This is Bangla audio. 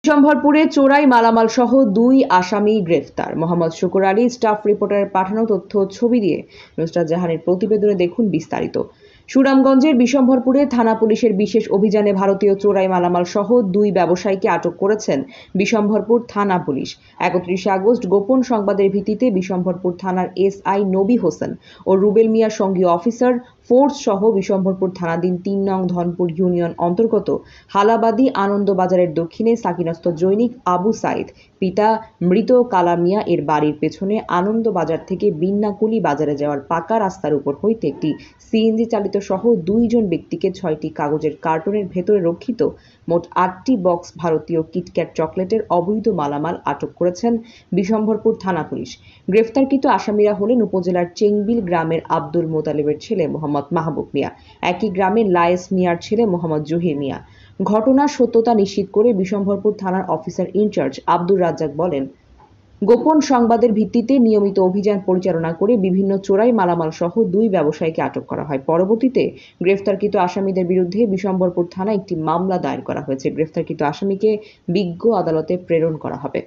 বিশম্ভরপুরে চোরাই মালামাল সহ 2 আসামি গ্রেফতার। মোহাম্মদ শুকুর আলী স্টাফ রিপোর্টারের পাঠানো তথ্য ছবি দিয়ে নুসরাত জাহানের প্রতিবেদনে দেখুন বিস্তারিত। সুনামগঞ্জের বিশম্ভরপুরে থানা পুলিশের বিশেষ অভিযানে ভারতীয় চোরাই মালামাল সহ 2 ব্যবসায়ীকে আটক করেছেন বিশম্ভরপুর থানা পুলিশ। 31 আগস্ট গোপন সংবাদের ভিত্তিতে বিশম্ভরপুর থানার এসআই নবী হোসেন ও রুবেল মিয়া সঙ্গীয় অফিসার ফোর্স সহ বিশম্ভরপুর থানাধীন 3 নং ধনপুর ইউনিয়ন অন্তর্গত হালাবাদী আনন্দবাজারের দক্ষিণে সাকিনস্থ জৈনিক আবু সাইদ পিতা মৃত কালা মিয়া এর বাড়ির পেছনে আনন্দবাজার থেকে বিন্নাকুলি বাজারে যাওয়ার পাকা রাস্তার উপর হইতে একটি সিএনজি চালিত সহ 2 জন ব্যক্তিকে 6টি কাগজের কার্টনের ভেতরে রক্ষিত মোট 8টি বক্স ভারতীয় কিটক্যাট চকলেটের অবৈধ মালামাল আটক করেছেন বিশম্ভরপুর থানা পুলিশ। গ্রেফতারকৃত আসামিরা হলেন উপজেলার চেংবিল গ্রামের আব্দুল মোতালেবের ছেলে মোহাম্মদ মাহবুব মিয়া, একই গ্রামের লায়েস মিয়ার ছেলে মোহাম্মদ জহির মিয়া। ঘটনার সত্যতা নিশ্চিত করে বিশম্ভরপুর থানার অফিসার ইনচার্জ আব্দুর রাজ্জাক বলেন, গোপন সংবাদের ভিত্তিতে নিয়মিত অভিযান পরিচালনা করে বিভিন্ন চোরাই মালামাল সহ 2 ব্যবসায়ীকে আটক করা হয়। পরবর্তীতে গ্রেফতারকৃত আসামিদের বিরুদ্ধে বিশম্ভরপুর থানায় একটি মামলা দায়ের করা হয়েছে। গ্রেফতারকৃত আসামিকে বিজ্ঞ আদালতে প্রেরণ করা হবে।